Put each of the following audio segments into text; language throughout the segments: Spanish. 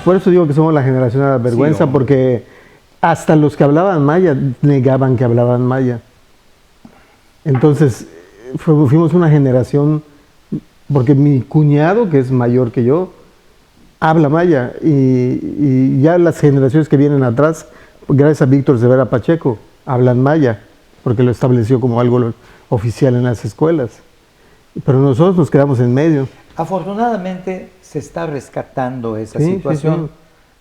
Por eso digo que somos la generación de la vergüenza, Sí, porque hasta los que hablaban maya negaban que hablaban maya. Entonces, fuimos una generación, porque mi cuñado, que es mayor que yo, habla maya, y ya las generaciones que vienen atrás, gracias a Víctor Severa Pacheco, hablan maya, porque lo estableció como algo oficial en las escuelas. Pero nosotros nos quedamos en medio. Afortunadamente se está rescatando esa Sí, sí, situación. sí.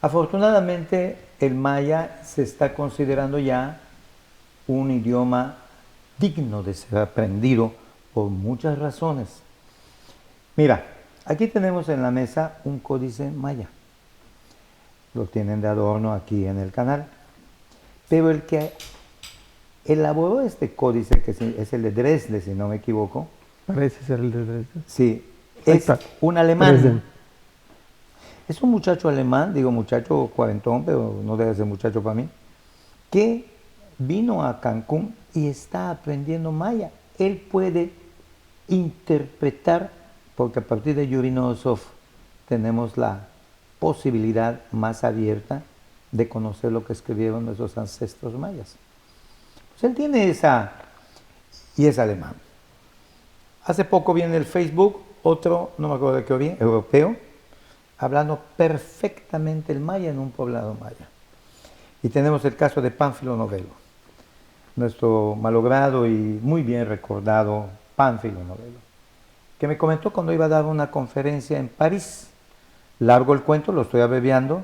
Afortunadamente el maya se está considerando ya un idioma digno de ser aprendido por muchas razones. Mira, aquí tenemos en la mesa un códice maya. Lo tienen de adorno aquí en el canal. Pero el que elaboró este códice, que es el de Dresde, si no me equivoco, Parece ser el de Dresden. sí, Ahí es está. un alemán. Dresden. Es un muchacho alemán, digo muchacho cuarentón, pero no debe ser muchacho para mí, que vino a Cancún y está aprendiendo maya. Él puede interpretar, porque a partir de Yuri Nosov tenemos la posibilidad más abierta de conocer lo que escribieron nuestros ancestros mayas. Pues él tiene esa, y es alemán. Hace poco vi en el Facebook otro, no me acuerdo de qué bien, europeo, hablando perfectamente el maya en un poblado maya. Y tenemos el caso de Pánfilo Novelo, nuestro malogrado y muy bien recordado Pánfilo Novelo, que me comentó cuando iba a dar una conferencia en París. Largo el cuento, lo estoy abreviando,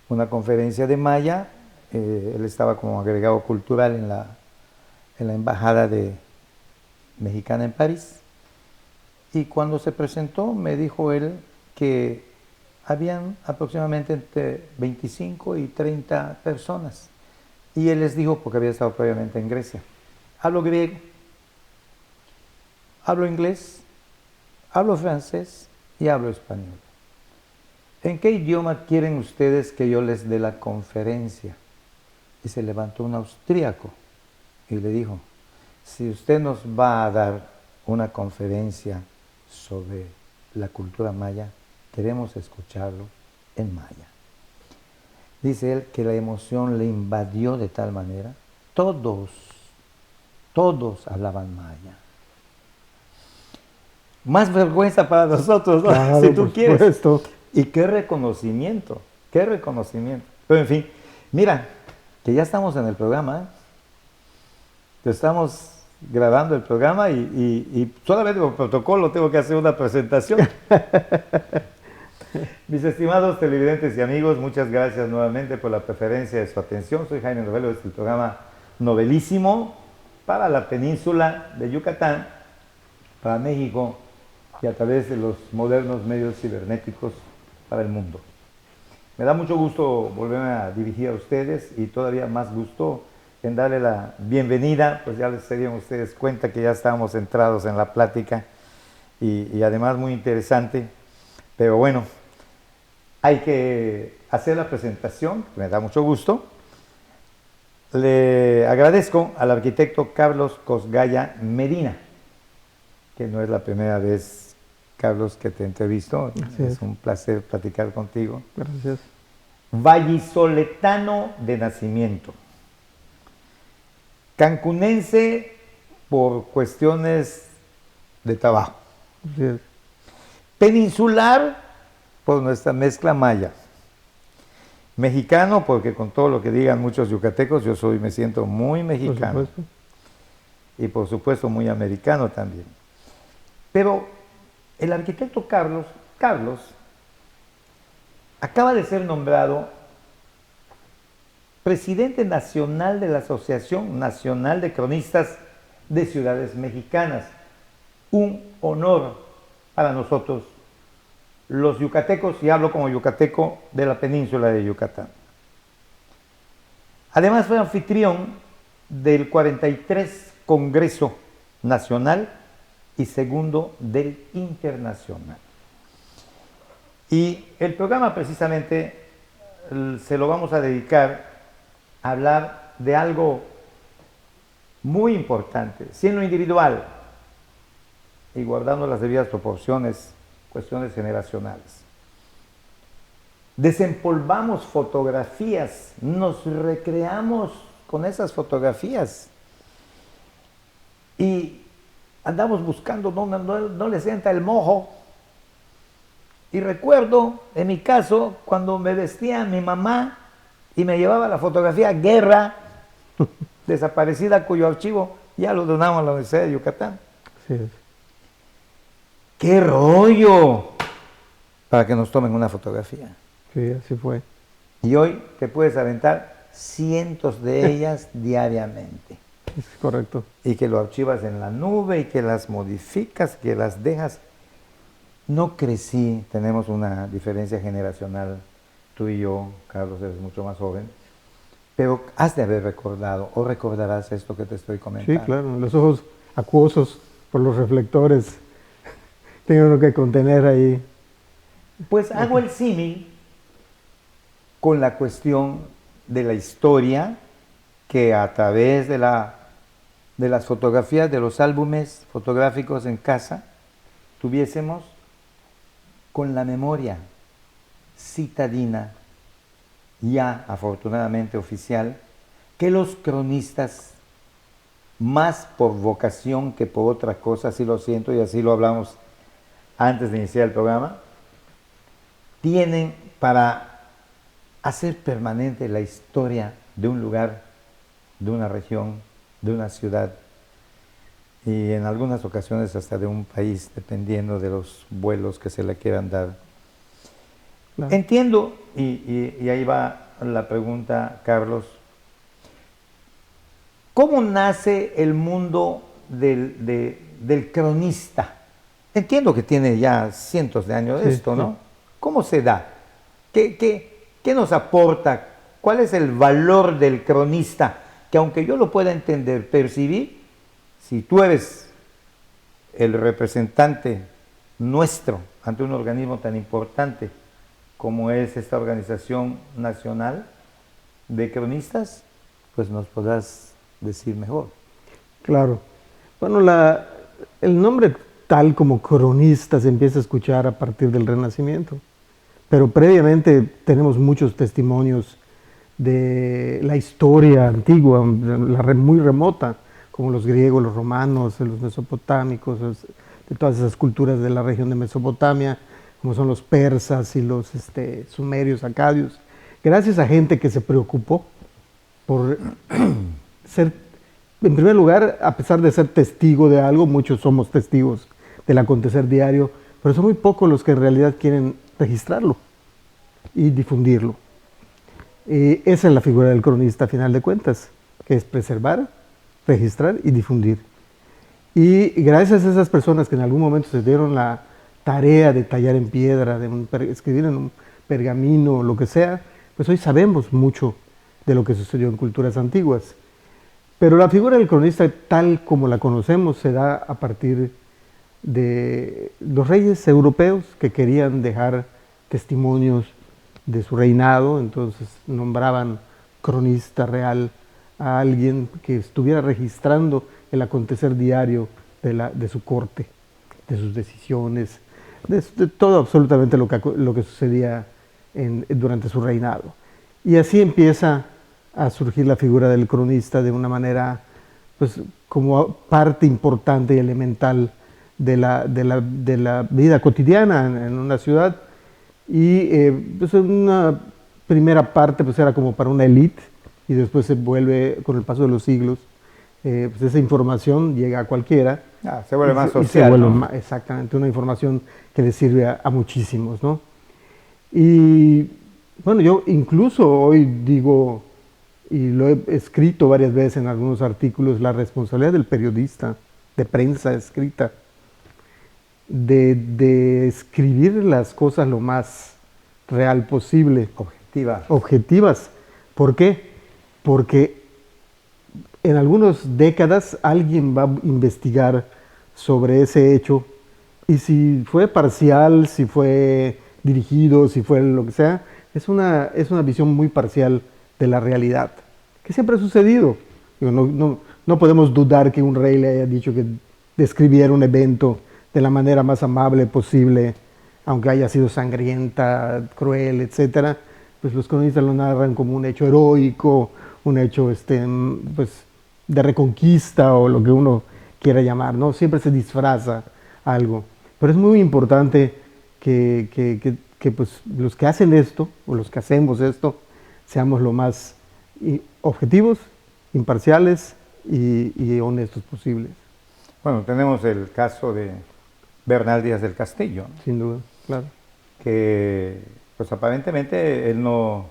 una conferencia de maya, él estaba como agregado cultural en la embajada mexicana en París, y cuando se presentó me dijo él que habían aproximadamente entre 25 y 30 personas. Y él les dijo, porque había estado previamente en Grecia, hablo griego, hablo inglés, hablo francés y hablo español. ¿En qué idioma quieren ustedes que yo les dé la conferencia? Y se levantó un austríaco y le dijo, si usted nos va a dar una conferencia sobre la cultura maya, queremos escucharlo en maya. Dice él que la emoción le invadió de tal manera, todos hablaban maya. Más vergüenza para nosotros, ¿no? Claro, Si tú por quieres. supuesto. Y qué reconocimiento, qué reconocimiento. Pero en fin, mira, que ya estamos en el programa, ¿eh? Estamos grabando el programa y solamente por protocolo tengo que hacer una presentación. Mis estimados televidentes y amigos, muchas gracias nuevamente por la preferencia de su atención. Soy Jaime Novelo, este es el programa Novelísimo para la península de Yucatán, para México y a través de los modernos medios cibernéticos para el mundo. Me da mucho gusto volverme a dirigir a ustedes y todavía más gusto en darle la bienvenida, pues ya les se dieron ustedes cuenta que ya estábamos centrados en la plática y además muy interesante, pero bueno, hay que hacer la presentación, me da mucho gusto. Le agradezco al arquitecto Carlos Cosgaya Medina, que no es la primera vez, Carlos, que te entrevisto. Es un placer platicar contigo. Gracias. Vallisoletano de nacimiento. Cancunense por cuestiones de trabajo. Sí. Peninsular por nuestra mezcla maya. Mexicano porque con todo lo que digan muchos yucatecos, me siento muy mexicano. Por y por supuesto muy americano también. Pero el arquitecto Carlos acaba de ser nombrado presidente nacional de la Asociación Nacional de Cronistas de Ciudades Mexicanas. Un honor para nosotros, los yucatecos, y hablo como yucateco de la península de Yucatán. Además fue anfitrión del 43 Congreso Nacional y segundo del Internacional. Y el programa precisamente se lo vamos a dedicar a hablar de algo muy importante, si en lo individual y guardando las debidas proporciones, cuestiones generacionales. desempolvamos fotografías, nos recreamos con esas fotografías y andamos buscando donde no les entra el mojo. Y recuerdo, en mi caso, cuando me vestía mi mamá y me llevaba la fotografía Guerra, desaparecida, cuyo archivo ya lo donamos a la Universidad de Yucatán. Así es. ¡Qué rollo! Para que nos tomen una fotografía. Sí, así fue. Y hoy te puedes aventar cientos de ellas diariamente. Es correcto. Y que lo archivas en la nube y que las modificas, que las dejas. No crecí, tenemos una diferencia generacional, tú y yo, Carlos, eres mucho más joven, pero has de haber recordado o recordarás esto que te estoy comentando. Sí, claro, los ojos acuosos por los reflectores, tengo uno que contener ahí. Pues hago el símil con la cuestión de la historia que a través de las fotografías, de los álbumes fotográficos en casa, tuviésemos con la memoria citadina, ya afortunadamente oficial, que los cronistas, más por vocación que por otra cosa, así lo siento y así lo hablamos antes de iniciar el programa, tienen para hacer permanente la historia de un lugar, de una región, de una ciudad y en algunas ocasiones hasta de un país, dependiendo de los vuelos que se le quieran dar. Claro. Entiendo, y ahí va la pregunta, Carlos, ¿cómo nace el mundo del cronista? Entiendo que tiene ya cientos de años de esto, ¿no? ¿Cómo se da? ¿Qué nos aporta? ¿Cuál es el valor del cronista? Que aunque yo lo pueda entender, percibir, si tú eres el representante nuestro ante un organismo tan importante como es esta Organización Nacional de Cronistas, pues nos podrás decir mejor. Claro. Bueno, el nombre tal como cronista se empieza a escuchar a partir del Renacimiento, pero previamente tenemos muchos testimonios de la historia antigua, muy remota, como los griegos, los romanos, los mesopotámicos, de todas esas culturas de la región de Mesopotamia, como son los persas y los sumerios, acadios, gracias a gente que se preocupó por ser, en primer lugar, a pesar de ser testigo de algo, muchos somos testigos del acontecer diario, pero son muy pocos los que en realidad quieren registrarlo y difundirlo. Esa es la figura del cronista a final de cuentas, que es preservar, registrar y difundir. Y gracias a esas personas que en algún momento se dieron la tarea de tallar en piedra, de escribir en un pergamino, lo que sea, pues hoy sabemos mucho de lo que sucedió en culturas antiguas. Pero la figura del cronista, tal como la conocemos, se da a partir de los reyes europeos que querían dejar testimonios de su reinado, entonces nombraban cronista real a alguien que estuviera registrando el acontecer diario de su corte, de sus decisiones, de todo absolutamente lo que sucedía durante su reinado. Y así empieza a surgir la figura del cronista de una manera, pues, como parte importante y elemental de la vida cotidiana en una ciudad. Y pues en una primera parte pues era como para una élite y después se vuelve, con el paso de los siglos, pues esa información llega a cualquiera. Se vuelve más social, se vuelve ¿no? Exactamente, una información que le sirve a muchísimos, ¿no? Y bueno, yo incluso hoy digo, y lo he escrito varias veces en algunos artículos, la responsabilidad del periodista de prensa escrita de escribir las cosas lo más real posible. Objetivas. ¿Por qué? Porque en algunas décadas alguien va a investigar sobre ese hecho y si fue parcial, si fue dirigido, si fue lo que sea, es una visión muy parcial de la realidad, que siempre ha sucedido. Digo, no podemos dudar que un rey le haya dicho que describiera un evento de la manera más amable posible aunque haya sido sangrienta, cruel, etcétera, pues los cronistas lo narran como un hecho heroico, un hecho pues, de reconquista o lo que uno quiera llamar, ¿no? Siempre se disfraza algo. Pero es muy importante que, pues, los que hacen esto, o los que hacemos esto, seamos lo más objetivos, imparciales y honestos posibles. Bueno, tenemos el caso de Bernal Díaz del Castillo, ¿no? Sin duda, claro. Que pues aparentemente él no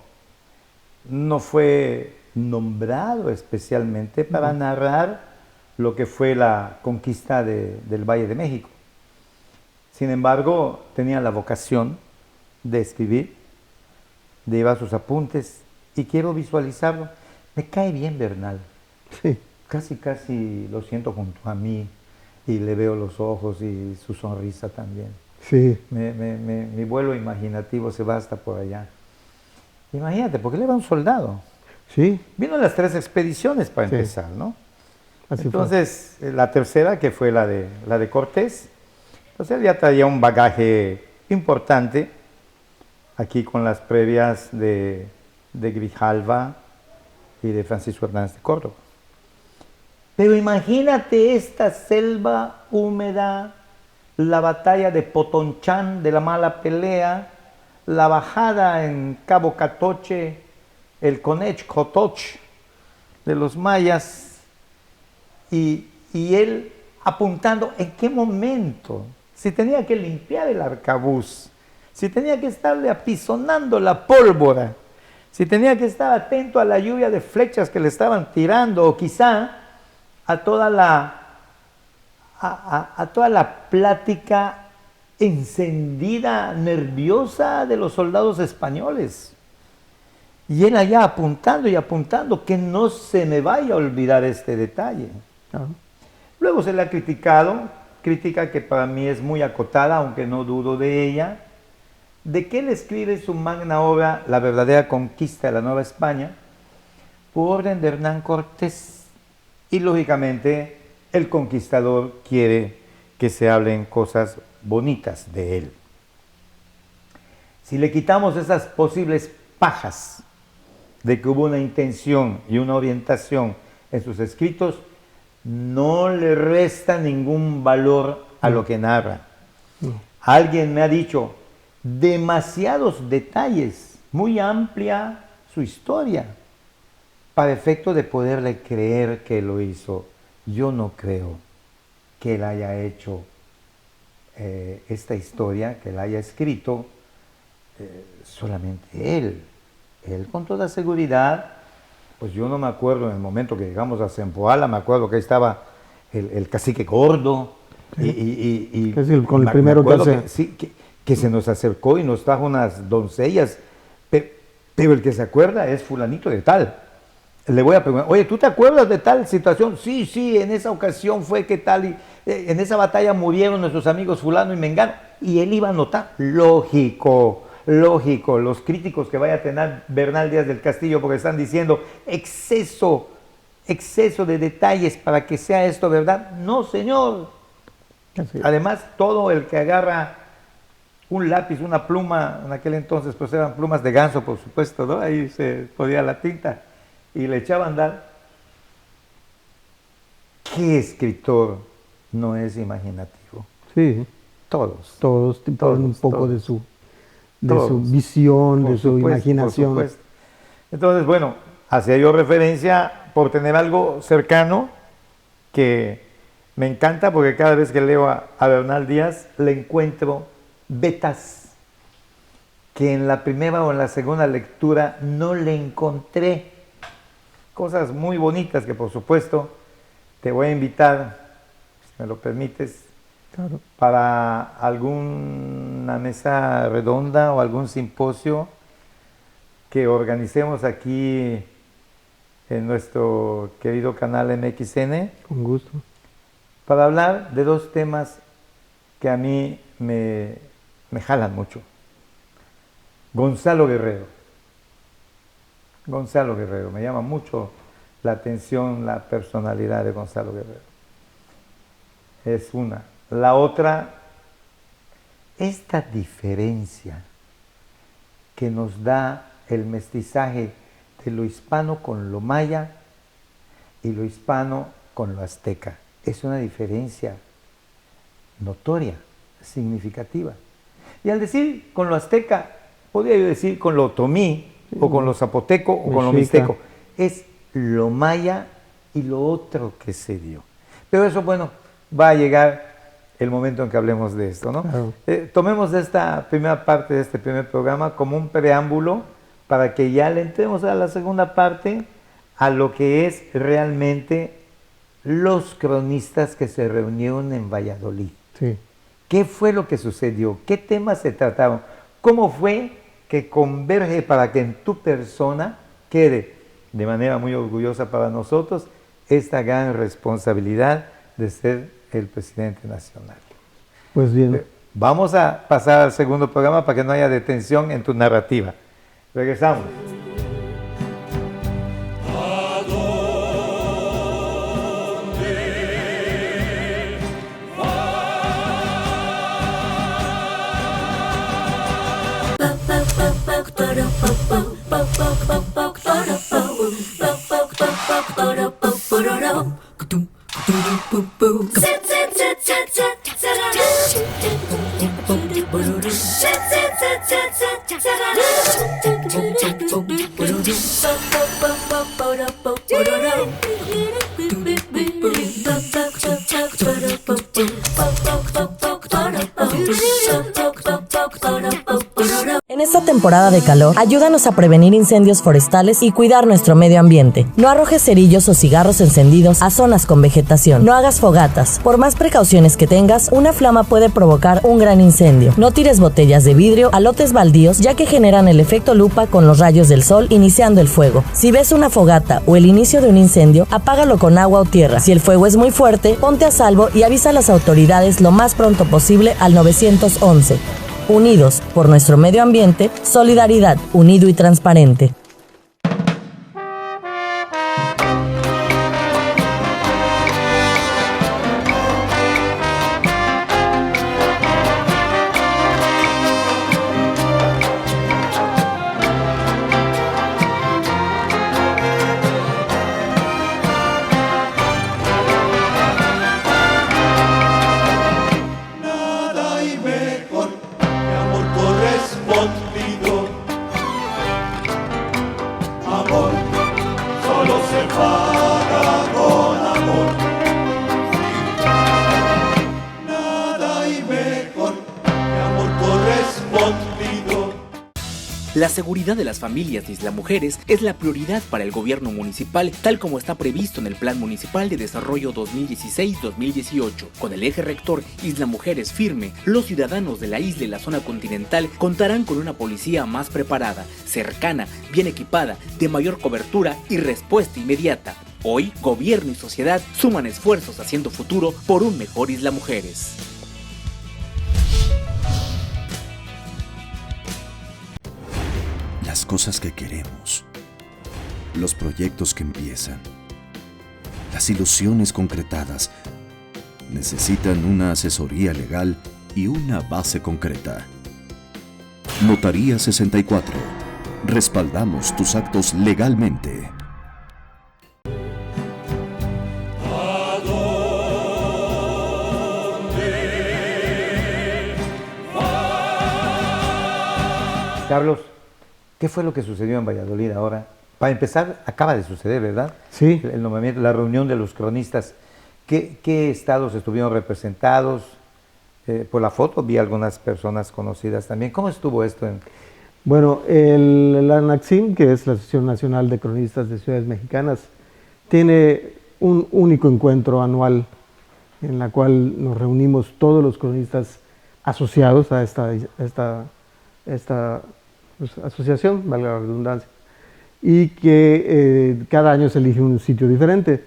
fue nombrado especialmente para narrar lo que fue la conquista del Valle de México. Sin embargo, tenía la vocación de escribir, de llevar sus apuntes, y quiero visualizarlo. Me cae bien Bernal. Sí. Casi lo siento junto a mí y le veo los ojos y su sonrisa también. Sí. Mi vuelo imaginativo se va hasta por allá. Imagínate, porque él era un soldado. Sí. Vino las 3 expediciones para Sí. empezar, ¿no? Así Entonces, la tercera, que fue la de Cortés, pues él ya traía un bagaje importante, aquí con las previas de Grijalva y de Francisco Hernández de Córdoba. Pero imagínate esta selva húmeda, la batalla de Potonchán, de la mala pelea, la bajada en Cabo Catoche, el Conech Cotoch de los mayas, y él apuntando en qué momento, si tenía que limpiar el arcabuz, si tenía que estarle apisonando la pólvora, si tenía que estar atento a la lluvia de flechas que le estaban tirando, o quizá a toda la plática encendida, nerviosa de los soldados españoles. Y él allá apuntando y apuntando, que no se me vaya a olvidar este detalle. Claro. Luego se le ha criticado, crítica que para mí es muy acotada, aunque no dudo de ella, de que él escribe su magna obra, La verdadera conquista de la Nueva España, por orden de Hernán Cortés. Y lógicamente el conquistador quiere que se hablen cosas bonitas de él. Si le quitamos esas posibles pajas de que hubo una intención y una orientación en sus escritos, no le resta ningún valor a lo que narra. Alguien me ha dicho, demasiados detalles, muy amplia su historia, para efecto de poderle creer que lo hizo. Yo no creo que él haya hecho esta historia, que la haya escrito solamente él. Él con toda seguridad, pues yo no me acuerdo en el momento que llegamos a Zempoala, me acuerdo que ahí estaba el cacique gordo, Sí. y Que es con el me primero que acuerdo hace. sí, que se nos acercó y nos trajo unas doncellas, pero el que se acuerda es fulanito de tal. Le voy a preguntar, oye, ¿tú te acuerdas de tal situación? Sí, en esa ocasión fue que tal, y en esa batalla murieron nuestros amigos fulano y mengano. Y él iba a notar, lógico, los críticos que vaya a tener Bernal Díaz del Castillo, porque están diciendo exceso de detalles para que sea esto verdad. No, señor. Así es. Además, todo el que agarra un lápiz, una pluma, en aquel entonces pues eran plumas de ganso, por supuesto, ¿no? Ahí se podía la tinta y le echaba a andar. ¿Qué escritor no es imaginativo? Sí. Todos. Todos ponen un poco todos. de su Todos. visión, Por de su supuesto, imaginación. por supuesto. Entonces, bueno, hacía yo referencia por tener algo cercano que me encanta, porque cada vez que leo a Bernal Díaz le encuentro vetas que en la primera o en la segunda lectura no le encontré. Cosas muy bonitas que por supuesto te voy a invitar, si me lo permites, Claro. para alguna mesa redonda o algún simposio que organicemos aquí en nuestro querido canal MXN, Con gusto. para hablar de 2 temas que a mí me jalan mucho. Gonzalo Guerrero, me llama mucho la atención la personalidad de Gonzalo Guerrero. Es una. La otra, esta diferencia que nos da el mestizaje de lo hispano con lo maya y lo hispano con lo azteca es una diferencia notoria, significativa. Y al decir con lo azteca, podría yo decir con lo otomí, o con lo zapoteco, o con lo mixteco. Es lo maya y lo otro que se dio. Pero eso, bueno, va a llegar el momento en que hablemos de esto, ¿no? Claro. Tomemos esta primera parte de este primer programa como un preámbulo para que ya le entremos a la segunda parte, a lo que es realmente los cronistas que se reunieron en Valladolid. Sí. ¿Qué fue lo que sucedió? ¿Qué temas se trataron? ¿Cómo fue que converge para que en tu persona quede de manera muy orgullosa para nosotros esta gran responsabilidad de ser el presidente nacional? Pues bien. Vamos a pasar al segundo programa para que no haya detención en tu narrativa. Regresamos. En esta temporada de calor, ayúdanos a prevenir incendios forestales y cuidar nuestro medio ambiente. No arrojes cerillos o cigarros encendidos a zonas con vegetación. No hagas fogatas. Por más precauciones que tengas, una flama puede provocar un gran incendio. No tires botellas de vidrio a lotes baldíos, ya que generan el efecto lupa con los rayos del sol iniciando el fuego. Si ves una fogata o el inicio de un incendio, apágalo con agua o tierra. Si el fuego es muy fuerte, ponte a salvo y avisa a las autoridades lo más pronto posible al 911. Unidos por nuestro medio ambiente, solidaridad, unido y transparente. La seguridad de las familias de Isla Mujeres es la prioridad para el gobierno municipal, tal como está previsto en el Plan Municipal de Desarrollo 2016-2018. Con el eje rector Isla Mujeres firme, los ciudadanos de la isla y la zona continental contarán con una policía más preparada, cercana, bien equipada, de mayor cobertura y respuesta inmediata. Hoy, gobierno y sociedad suman esfuerzos haciendo futuro por un mejor Isla Mujeres. Las cosas que queremos, los proyectos que empiezan, las ilusiones concretadas, necesitan una asesoría legal y una base concreta. Notaría 64. Respaldamos tus actos legalmente. Carlos, ¿qué fue lo que sucedió en Valladolid ahora? Para empezar, acaba de suceder, ¿verdad? Sí. El nombramiento, la reunión de los cronistas. ¿Qué estados estuvieron representados? Por la foto vi algunas personas conocidas también. ¿Cómo estuvo esto? Bueno, la ANACCIM, que es la Asociación Nacional de Cronistas de Ciudades Mexicanas, tiene un único encuentro anual en la cual nos reunimos todos los cronistas asociados a esta pues, asociación, valga la redundancia, y que cada año se elige un sitio diferente.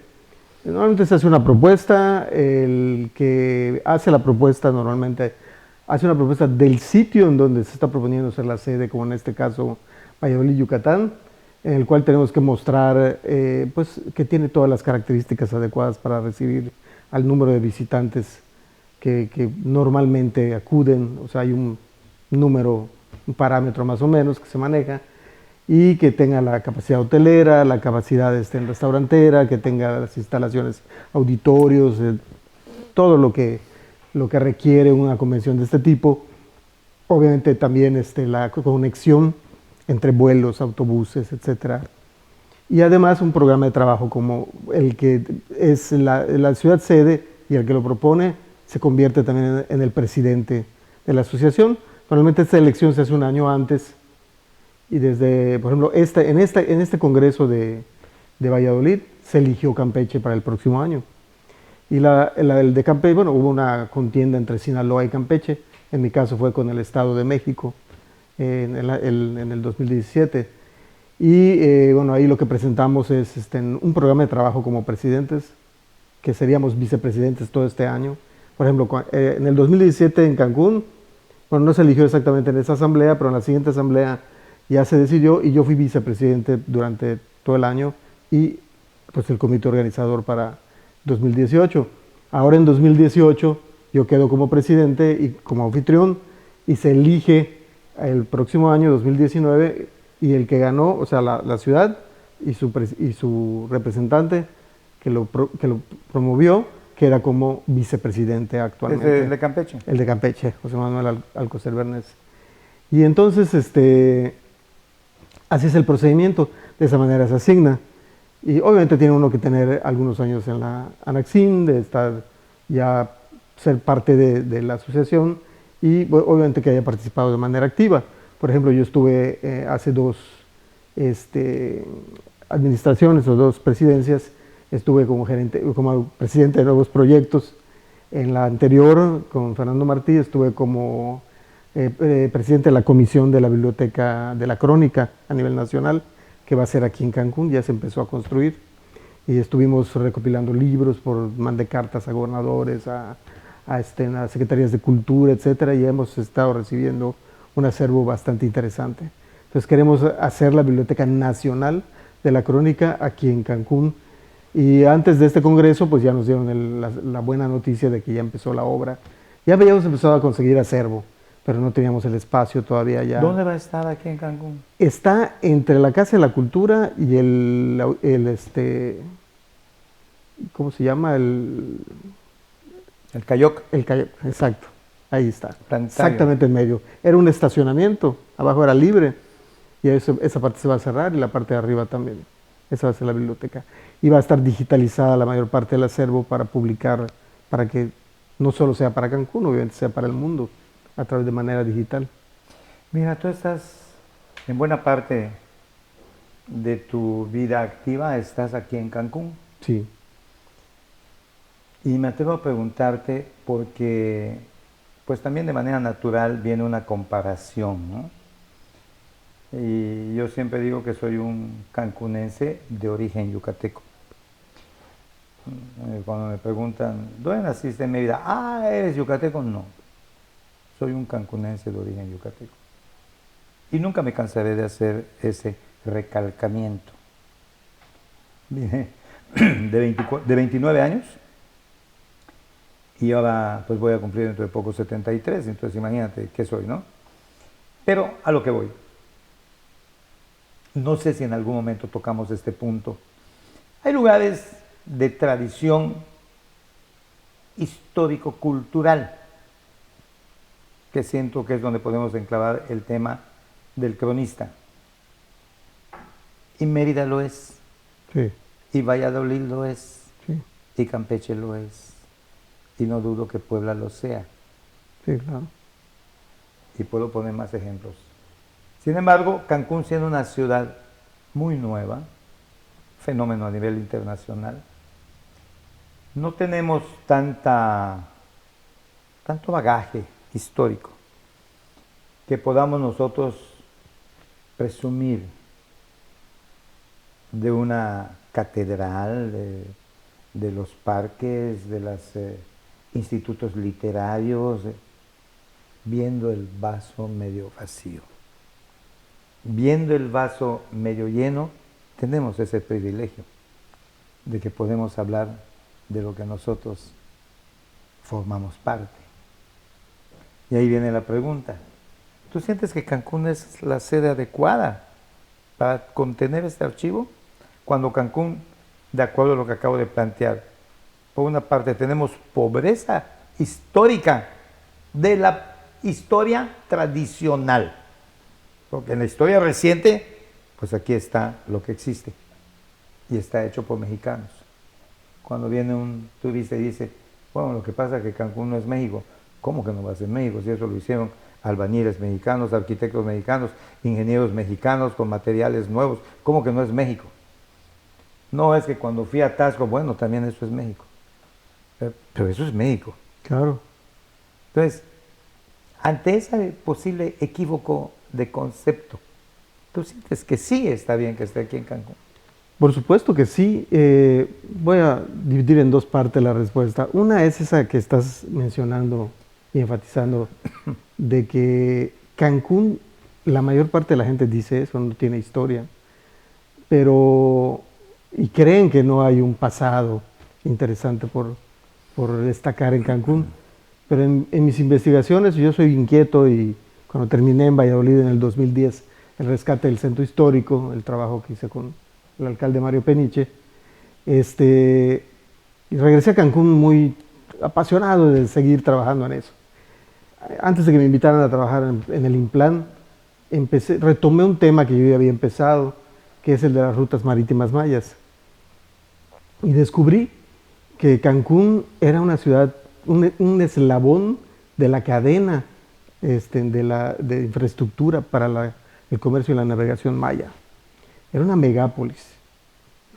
Normalmente se hace una propuesta, el que hace la propuesta normalmente hace una propuesta del sitio en donde se está proponiendo ser la sede, como en este caso Valladolid, Yucatán, en el cual tenemos que mostrar pues, que tiene todas las características adecuadas para recibir al número de visitantes que normalmente acuden, o sea, hay un número, un parámetro más o menos que se maneja, y que tenga la capacidad hotelera, la capacidad restaurantera, que tenga las instalaciones, auditorios, todo lo que requiere una convención de este tipo. Obviamente también la conexión entre vuelos, autobuses, etcétera. Y además un programa de trabajo como el que es la ciudad sede, y el que lo propone se convierte también en el presidente de la asociación. Normalmente esta elección se hace un año antes, y desde, por ejemplo, en este congreso de Valladolid se eligió Campeche para el próximo año. Y el de Campeche, bueno, hubo una contienda entre Sinaloa y Campeche. En mi caso fue con el Estado de México en el 2017. Y bueno, ahí lo que presentamos es un programa de trabajo como presidentes, que seríamos vicepresidentes todo este año. Por ejemplo, en el 2017 en Cancún, bueno, no se eligió exactamente en esa asamblea, pero en la siguiente asamblea ya se decidió, y yo fui vicepresidente durante todo el año, y pues el comité organizador para 2018. Ahora en 2018 yo quedo como presidente y como anfitrión, y se elige el próximo año, 2019, y el que ganó, o sea, la ciudad y su representante que lo promovió, queda como vicepresidente actualmente. ¿Es el de Campeche? El de Campeche, José Manuel Alcocer Bernés. Y entonces, así es el procedimiento, de esa manera se asigna. Y obviamente tiene uno que tener algunos años en la Anaxim, de estar ya, ser parte de la asociación, y obviamente que haya participado de manera activa. Por ejemplo, yo estuve hace dos administraciones o dos presidencias, estuve como presidente de nuevos proyectos. En la anterior, con Fernando Martí, estuve como presidente de la comisión de la Biblioteca de la Crónica a nivel nacional, que va a ser aquí en Cancún, ya se empezó a construir, y estuvimos recopilando libros, mandé cartas a gobernadores, a secretarías de cultura, etcétera, y hemos estado recibiendo un acervo bastante interesante. Entonces queremos hacer la Biblioteca Nacional de la Crónica aquí en Cancún, y antes de este congreso pues ya nos dieron la buena noticia de que ya empezó la obra. Ya habíamos empezado a conseguir acervo, pero no teníamos el espacio todavía ya. ¿Dónde va a estar aquí en Cancún? Está entre la Casa de la Cultura y ¿cómo se llama? El Cayoc. El Cayoc, exacto. Ahí está. Planetario. Exactamente en medio. Era un estacionamiento, abajo era libre, y esa parte se va a cerrar, y la parte de arriba también. Esa va a ser la biblioteca. Y va a estar digitalizada la mayor parte del acervo para publicar, para que no solo sea para Cancún, obviamente sea para el mundo, a través de manera digital. Mira, tú estás en buena parte de tu vida activa, estás aquí en Cancún. Sí. Y me atrevo a preguntarte porque, pues también de manera natural viene una comparación, ¿no? Y yo siempre digo que soy un cancunense de origen yucateco. Cuando me preguntan, ¿dónde naciste en Mérida? Ah, ¿eres yucateco? No. Soy un cancunense de origen yucateco. Y nunca me cansaré de hacer ese recalcamiento. Vine de 29 años y ahora pues voy a cumplir dentro de poco 73, entonces imagínate qué soy, ¿no? Pero a lo que voy. No sé si en algún momento tocamos este punto. Hay lugares de tradición histórico-cultural que siento que es donde podemos enclavar el tema del cronista. Y Mérida lo es. Sí. Y Valladolid lo es. Sí. Y Campeche lo es. Y no dudo que Puebla lo sea. Sí, claro. Y puedo poner más ejemplos. Sin embargo, Cancún, siendo una ciudad muy nueva, fenómeno a nivel internacional, no tenemos tanto bagaje histórico que podamos nosotros presumir de una catedral, de los parques, de los institutos literarios, viendo el vaso medio vacío. Viendo el vaso medio lleno, tenemos ese privilegio de que podemos hablar de lo que nosotros formamos parte. Y ahí viene la pregunta. ¿Tú sientes que Cancún es la sede adecuada para contener este archivo? Cuando Cancún, de acuerdo a lo que acabo de plantear, por una parte tenemos pobreza histórica de la historia tradicional. Porque en la historia reciente, pues aquí está lo que existe. Y está hecho por mexicanos. Cuando viene un turista y dice, bueno, lo que pasa es que Cancún no es México. ¿Cómo que no va a ser México? Si eso lo hicieron albañiles mexicanos, arquitectos mexicanos, ingenieros mexicanos con materiales nuevos. ¿Cómo que no es México? No es que cuando fui a Tasco, bueno, también eso es México. Pero eso es México. Claro. Entonces, ante ese posible equívoco de concepto, ¿tú sientes que sí está bien que esté aquí en Cancún? Por supuesto que sí. Voy a dividir en dos partes la respuesta. Una es esa que estás mencionando y enfatizando, de que Cancún, la mayor parte de la gente dice eso, no tiene historia, pero, y creen que no hay un pasado interesante por destacar en Cancún. Pero en mis investigaciones, yo soy inquieto y cuando terminé en Valladolid en el 2010, el rescate del centro histórico, el trabajo que hice con el alcalde Mario Peniche, y regresé a Cancún muy apasionado de seguir trabajando en eso. Antes de que me invitaran a trabajar en el Implan, retomé un tema que yo ya había empezado, que es el de las rutas marítimas mayas. Y descubrí que Cancún era una ciudad, un eslabón de la cadena de infraestructura para el comercio y la navegación maya. Era una megápolis.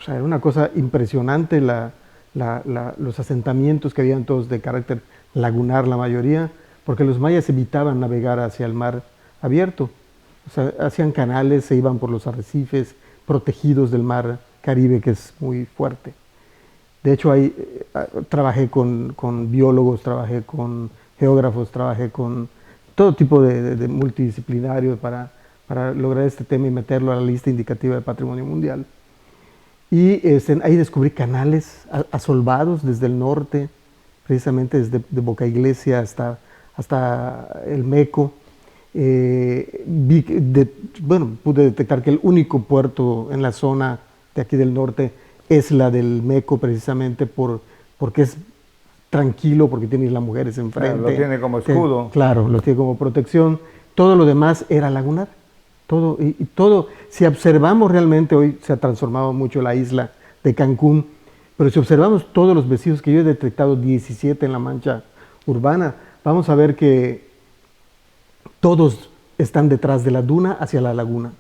O sea, era una cosa impresionante los asentamientos que habían todos de carácter lagunar, la mayoría, porque los mayas evitaban navegar hacia el mar abierto. O sea, hacían canales, se iban por los arrecifes protegidos del mar Caribe, que es muy fuerte. De hecho, ahí trabajé con biólogos, trabajé con geógrafos, trabajé con todo tipo de multidisciplinarios para lograr este tema y meterlo a la lista indicativa de Patrimonio Mundial. Y ahí descubrí canales asolvados desde el norte, precisamente desde de Boca Iglesia hasta el Meco. Pude detectar que el único puerto en la zona de aquí del norte es la del Meco, precisamente porque es tranquilo, porque tiene las mujeres enfrente. Claro, lo tiene como escudo. Claro, lo tiene como protección. Todo lo demás era lagunar. Todo, y todo, si observamos realmente, hoy se ha transformado mucho la isla de Cancún, pero si observamos todos los vestidos que yo he detectado, 17 en la mancha urbana, vamos a ver que todos están detrás de la duna hacia la laguna.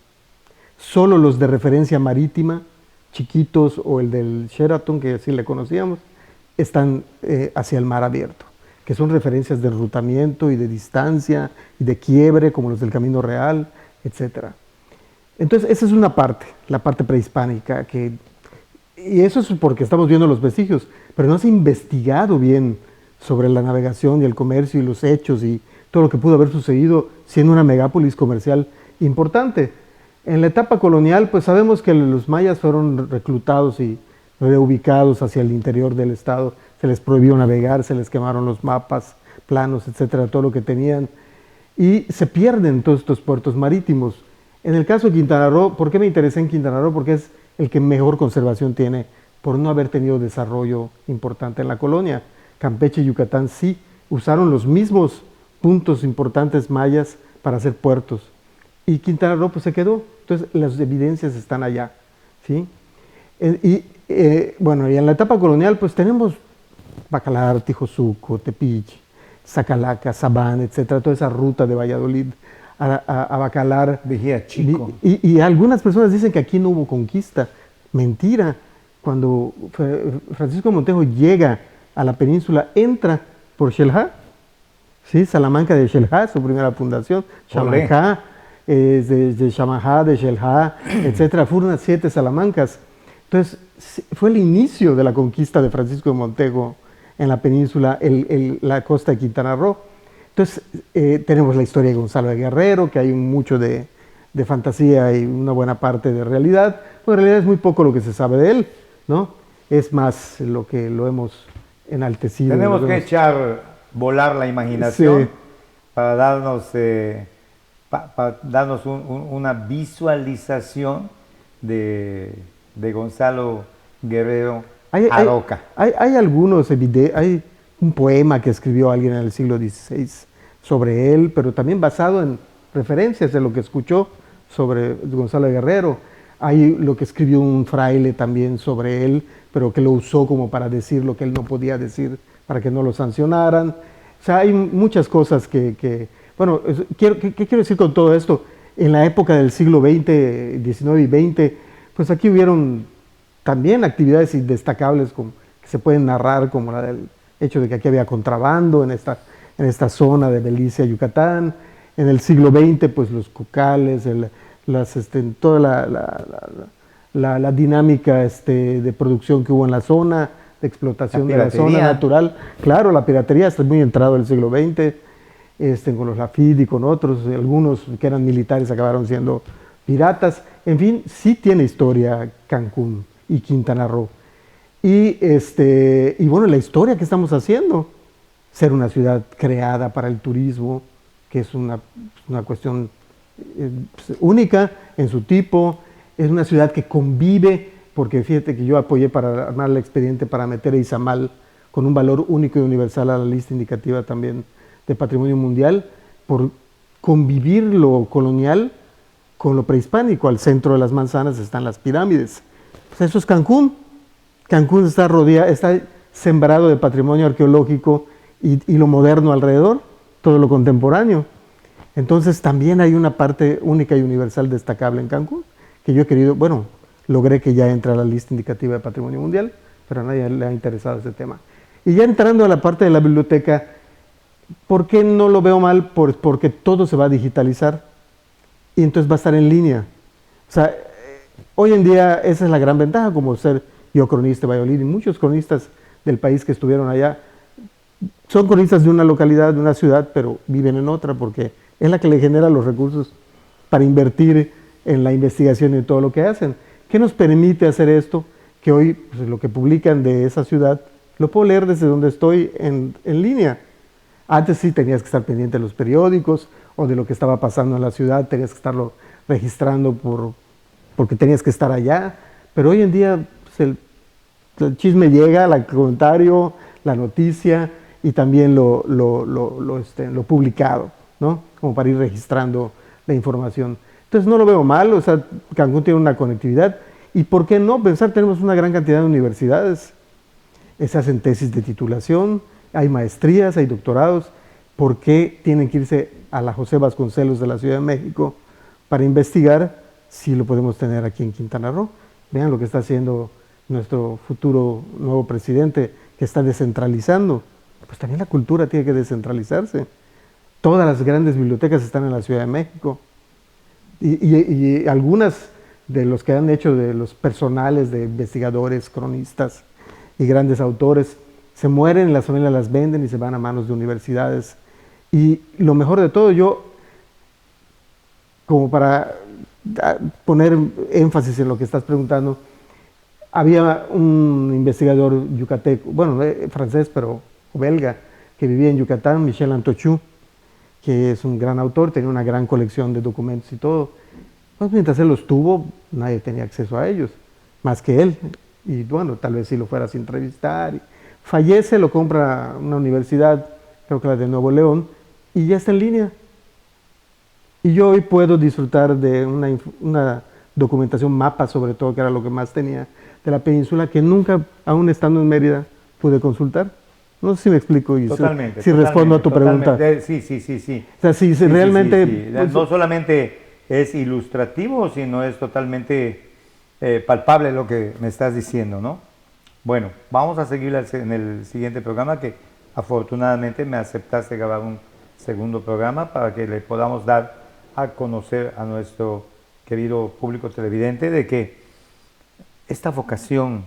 Solo los de referencia marítima, chiquitos, o el del Sheraton, que así le conocíamos, están hacia el mar abierto, que son referencias de enrutamiento y de distancia y de quiebre, como los del Camino Real, etc. Entonces, esa es una parte, la parte prehispánica, y eso es porque estamos viendo los vestigios, pero no se ha investigado bien sobre la navegación y el comercio y los hechos y todo lo que pudo haber sucedido siendo una megápolis comercial importante. En la etapa colonial, pues sabemos que los mayas fueron reclutados y reubicados hacia el interior del estado, se les prohibió navegar, se les quemaron los mapas, planos, etcétera, todo lo que tenían, y se pierden todos estos puertos marítimos. En el caso de Quintana Roo, ¿por qué me interesé en Quintana Roo? Porque es el que mejor conservación tiene por no haber tenido desarrollo importante en la colonia. Campeche y Yucatán sí usaron los mismos puntos importantes mayas para hacer puertos, y Quintana Roo pues se quedó. Entonces las evidencias están allá, ¿sí? Y en la etapa colonial pues tenemos Bacalar, Tijosuco, Tepic, Zacalaca, Sabán, etcétera, toda esa ruta de Valladolid a Bacalar. Vigía Chico. Y algunas personas dicen que aquí no hubo conquista. Mentira. Cuando Francisco Montejo llega a la península, entra por Xel-Há, ¿sí? Salamanca de Xel-Há, su primera fundación, Xamancá, de Xamanjá, de Xel-Há, etcétera. Fueron unas 7 Salamancas. Entonces, fue el inicio de la conquista de Francisco de Montejo en la península, la costa de Quintana Roo. Entonces, tenemos la historia de Gonzalo de Guerrero, que hay mucho de fantasía y una buena parte de realidad. Pues en realidad es muy poco lo que se sabe de él, ¿no? Es más lo que lo hemos enaltecido. Tenemos que echar volar la imaginación Sí. para darnos una visualización de Gonzalo Guerrero Aroca. Hay algunos hay un poema que escribió alguien en el siglo XVI sobre él, pero también basado en referencias de lo que escuchó sobre Gonzalo Guerrero. Hay lo que escribió un fraile también sobre él, pero que lo usó como para decir lo que él no podía decir, para que no lo sancionaran. O sea, hay muchas cosas bueno, ¿qué quiero decir con todo esto? En la época del siglo XX, XIX y XX, pues aquí hubieron también actividades destacables que se pueden narrar, como la del hecho de que aquí había contrabando en esta zona de Belice, Yucatán. En el siglo XX, pues los cocales, toda la dinámica de producción que hubo en la zona, de explotación de la zona natural. Claro, la piratería está muy entrado en el siglo XX, con los Lafite y con otros, algunos que eran militares acabaron siendo piratas. En fin, sí tiene historia Cancún y Quintana Roo. Y bueno, la historia que estamos haciendo, ser una ciudad creada para el turismo, que es una cuestión única en su tipo, es una ciudad que convive, porque fíjate que yo apoyé para armar el expediente para meter a Izamal con un valor único y universal a la lista indicativa también de Patrimonio Mundial, por convivir lo colonial con lo prehispánico. Al centro de las manzanas están las pirámides. Pues eso es Cancún. Cancún está sembrado de patrimonio arqueológico y lo moderno alrededor, todo lo contemporáneo. Entonces también hay una parte única y universal destacable en Cancún, que yo he querido, bueno, logré que ya entre a la lista indicativa de Patrimonio Mundial, pero a nadie le ha interesado ese tema. Y ya entrando a la parte de la biblioteca, ¿por qué no lo veo mal? Porque todo se va a digitalizar y entonces va a estar en línea. O sea, hoy en día esa es la gran ventaja, como ser yo cronista de Valladolid y muchos cronistas del país que estuvieron allá, son cronistas de una localidad, de una ciudad, pero viven en otra porque es la que le genera los recursos para invertir en la investigación y en todo lo que hacen. ¿Qué nos permite hacer esto? Que hoy pues, lo que publican de esa ciudad lo puedo leer desde donde estoy en línea. Antes sí tenías que estar pendiente de los periódicos o de lo que estaba pasando en la ciudad, tenías que estarlo registrando porque tenías que estar allá, pero hoy en día pues, el chisme llega, el comentario, la noticia y también lo publicado, ¿no? Como para ir registrando la información. Entonces no lo veo mal, o sea, Cancún tiene una conectividad y ¿por qué no pensar? Tenemos una gran cantidad de universidades, se hacen tesis de titulación, hay maestrías, hay doctorados. ¿Por qué tienen que irse a la José Vasconcelos de la Ciudad de México para investigar si lo podemos tener aquí en Quintana Roo? Vean lo que está haciendo nuestro futuro nuevo presidente, que está descentralizando. Pues también la cultura tiene que descentralizarse. Todas las grandes bibliotecas están en la Ciudad de México. Y algunas de los que han hecho de los personales de investigadores, cronistas y grandes autores, se mueren, las familias las venden y se van a manos de universidades. Y lo mejor de todo, yo, como para poner énfasis en lo que estás preguntando, había un investigador yucateco, bueno, francés, pero belga, que vivía en Yucatán, Michel Antochou, que es un gran autor, tenía una gran colección de documentos y todo. Pues mientras él los tuvo, nadie tenía acceso a ellos, más que él. Y bueno, tal vez si lo fueras a entrevistar. Fallece, lo compra una universidad, creo que la de Nuevo León, y ya está en línea. Y yo hoy puedo disfrutar de una documentación, mapa sobre todo, que era lo que más tenía, de la península, que nunca, aún estando en Mérida, pude consultar. No sé si me explico y si respondo a tu pregunta. Sí. O sea, si realmente... Sí. Pues, no solamente es ilustrativo, sino es totalmente palpable lo que me estás diciendo, ¿no? Bueno, vamos a seguir en el siguiente programa, que afortunadamente me aceptaste grabar un segundo programa para que le podamos dar a conocer a nuestro querido público televidente de que esta vocación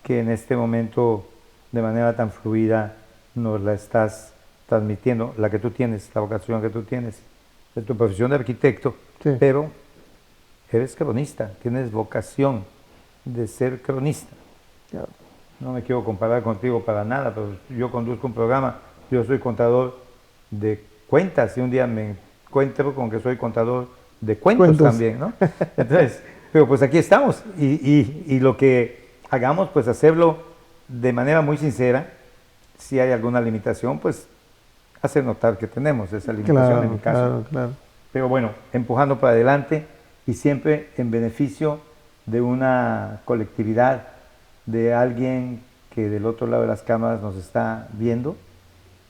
que en este momento de manera tan fluida nos la estás transmitiendo, la que tú tienes, la vocación que tú tienes, de tu profesión de arquitecto, sí. Pero eres cronista, tienes vocación de ser cronista. no me quiero comparar contigo para nada, pero yo conduzco un programa, yo soy contador de cuentas y un día me encuentro con que soy contador de cuentos también, ¿no? Entonces, pero pues aquí estamos y lo que hagamos, pues hacerlo de manera muy sincera. Si hay alguna limitación, pues hacer notar que tenemos esa limitación en mi caso. Claro. Pero bueno, empujando para adelante y siempre en beneficio de una colectividad, de alguien que del otro lado de las cámaras nos está viendo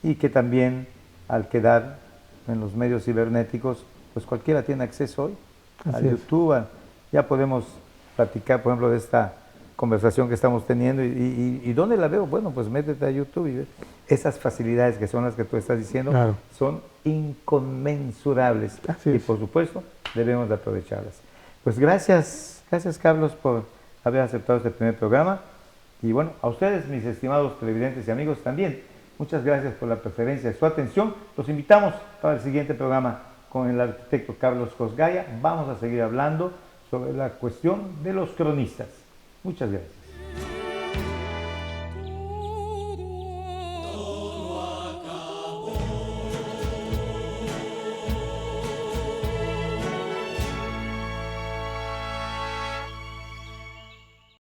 y que también al quedar en los medios cibernéticos, pues cualquiera tiene acceso hoy a YouTube. Ya podemos platicar, por ejemplo, de esta conversación que estamos teniendo y ¿dónde la veo? Bueno, pues métete a YouTube y ves. Esas facilidades que son las que tú estás diciendo son inconmensurables y por supuesto debemos de aprovecharlas. Pues gracias Carlos por haber aceptado este primer programa y bueno, a ustedes mis estimados televidentes y amigos también, muchas gracias por la preferencia y su atención. Los invitamos para el siguiente programa con el arquitecto Carlos Cosgaya. Vamos a seguir hablando sobre la cuestión de los cronistas. Muchas gracias.